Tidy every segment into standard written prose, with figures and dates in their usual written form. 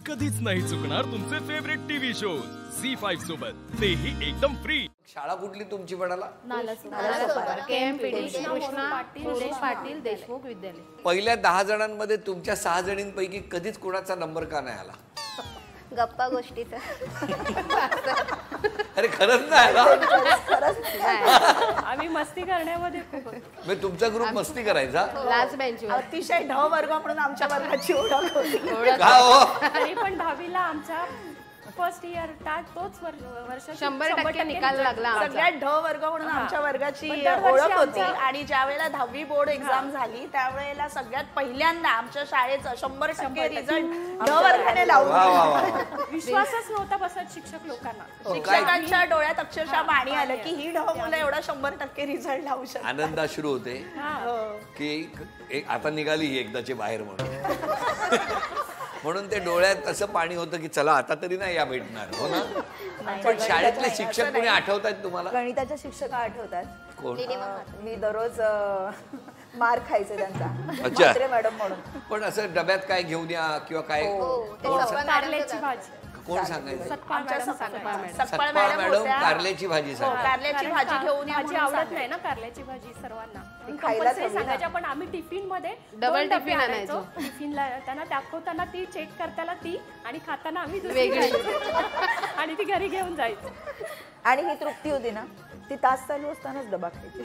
कधीच नाही चुकणार तुमचे फेवरेट टीव्ही शोज झी5 सोबत, तेही एकदम फ्री। शाळा कुठली तुमची म्हणाला? KMPD कृष्णा पाटील देशमुख विद्यालय। पहिल्या 10 जणांमध्ये तुमच्या 6 जणींपैकी कधीच कोणाचा नंबर का नाही आला? गप्पा गोष्टीचा। अरे खरंच नाही आला? आम्ही मस्ती करण्यामध्ये खूप मी तुमचा ग्रुप मस्ती करायचा लास्ट बेंचवर अतिशय ढ वर्ग म्हणून आमच्या वर्गाची ओळख होती। का हो? तरी पण 10वीला आमचा फर्स्ट इयर तोच वर्ष 100% निकाल लागला। सगळ्यात ढ वर्ग म्हणून आमच्या वर्गाची दरवर्षी ओळख होती आमचा- आणि ज्या वेळेला 10वी बोर्ड एक्झाम झाली त्यावेळेला सगळ्यात पहिल्यांदा आमच्या शाळेचा 100% रिझल्ट ढ वर्गाने लावून वा वा वा. विश्वासच नव्हता बसत शिक्षक लोकांना। शिक्षकांच्या डोळ्यात अक्षरशः पाणी आलं की ही ढ मुलं एवढा 100% रिझल्ट लावू शकतात। आनंद अश्रू होते की आता निघाली ही एकदाची बाहेर म्हणून ते डोळ्यात असं पाणी होतं की चला आता तरी नाही या भेटणार, हो ना? पण शाळेतले शिक्षक कोणी आठवतात तुम्हाला? गणिताच्या शिक्षक आठवतात कोण? मी दररोज मार खायचे त्यांचा, अच्छा. म्हात्रे मॅडम म्हणून। पण असं डब्यात काय घेऊन या किंवा काय कारल्याची भाजी कोण सांगायचं? सत्पाळ मॅडम सांगायचं। सपकाळ मॅडम होत्या. कारल्याची भाजी सांगा. कारल्याची भाजी घेऊन या भाजी म्हणून आवडत नाही ना कारल्याची भाजी सर्वांना, खायलाच कंपल्सरी हवी ना. सांगायच्या। पण आम्ही टिफिन मध्ये डबल दोन टिफिन आणायचो। टिफिनला त्यांना दाखवताना ती चेक करताना ती आणि खाताना आम्ही दुसरी वेगळी। खायचो। आणि ती घरी घेऊन जायचो। आणि ही तृप्ती होती ना, ती तास चालू असतानाच डबा खायची।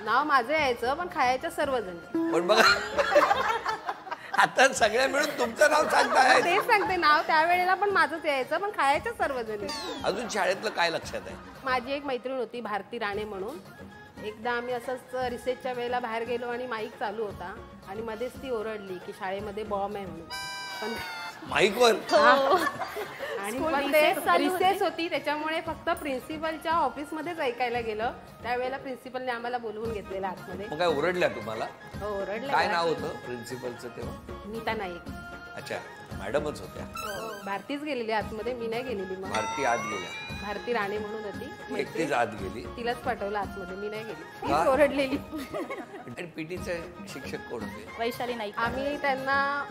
नाव माझं यायचं पण खायचं सर्वजण। पण बघा आता सगळ्या मिळून तुमचं नाव सांगताय। तेच सांगते, नाव त्यावेळेला पण माझंच यायचं पण खायचं सर्वजण। अजून शाळेतलं काय लक्षात आहे? माझी एक मैत्रीण होती भारती राणे म्हणून। एकदा आम्ही असंच रिसेसच्या वेळेला बाहेर गेलो आणि माईक चालू होता आणि मध्येच ती ओरडली की शाळेमध्ये बॉम्ब आहे म्हणून। पण माईकवर आणि पण ते रिसेस होती त्याच्यामुळे फक्त प्रिन्सिपलच्या ऑफिसमध्येच ऐकायला गेलं। त्यावेळेला प्रिन्सिपलने आम्हाला बोलवून घेतलेलं आतमध्ये। मग काय ओरडल्या तुम्हाला? हो ओरडलं। काय नाव होतं प्रिन्सिपलचं तेव्हा? नीता नाईक। अच्छा, मॅडमच होत्या। भारतीच गेलेली आतमध्ये, मी नाही गेलेली। मग भारती आत गेल्या? भारती राणे म्हणून होती, एकटीच आत गेली? तिलाच पाठवलं आतमध्ये, मी नाही गेली। का? तीच ओरडलेली। आणि पीटीचे शिक्षक कोण होते? वैशाली नाईक। आम्ही त्यांना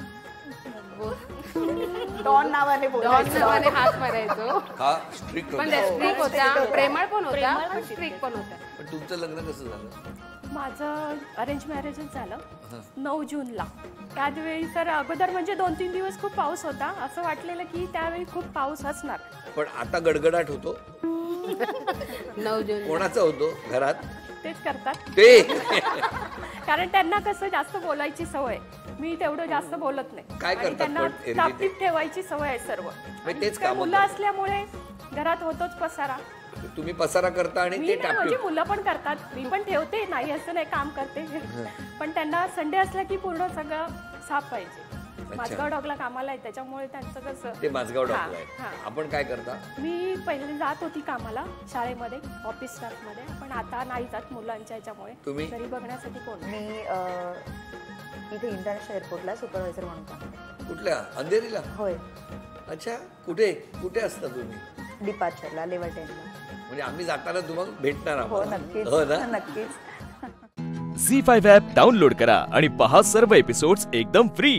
डॉन नावाने डॉन बोलायचं। नावाने हात मारायचो। हा स्ट्रिक्ट पण होते? स्ट्रिक होत्या, प्रेमळ पण होत्या पण स्ट्रिक पण होत्या। पण तुमचं लग्न कसं झालं? माझं अरेंज मॅरेजच झालं 9 जूनला। त्यावेळी तर अगोदर म्हणजे 2-3 दिवस खूप पाऊस होता, असं वाटलेलं की त्यावेळी खूप पाऊस असणार। पण आता गडगडाट होतो। 9 जून कोणाचा होतो घरात? तेच करतात ते कारण त्यांना कसं जास्त बोलायची सवय, मी तेवढं जास्त बोलत नाही। काय आणि करतात त्यांना पण एरवी ते? टापटीप ठेवायची सवय आहे सर्व। मग तेच काय कामं मुलं करतात. असल्यामुळे घरात होतोच पसारा। तुम्ही पसारा करता आणि मी ते नाही, म्हणजे टापटीप? मुलं पण करतात, मी पण ठेवते, नाही असं नाही, काम करते। पण त्यांना संडे असला की पूर्ण सगळं साफ पाहिजे। माझगाव डॉगला कामाला आहे त्याच्यामुळे त्यांचं कसं ते माझगाव हा, डॉक्टर आहे। हा। आपण काय करता? मी पहिले जात होती कामाला शाळेमध्ये, ऑफिस स्टाफ मध्ये, पण आता नाही जात मुलांच्या ह्याच्यामुळे। तुम्ही? घरी बघण्यासाठी कोण? मी इथे इंटरनॅशनल एअरपोर्टला सुपरवायझर म्हणून काम करते। कुठल्या? अंधेरीला? होय, अच्छा, कुठे कुठे असता तुम्ही? डिपार्चरला लेवल 10ला। म्हणजे आम्ही जाताना तुम्हाला भेटणार हो आहोत? नक्कीच, हो ना? नक्कीच। झी5 ॲप डाउनलोड करा आणि पहा सर्व एपिसोड्स एकदम फ्री।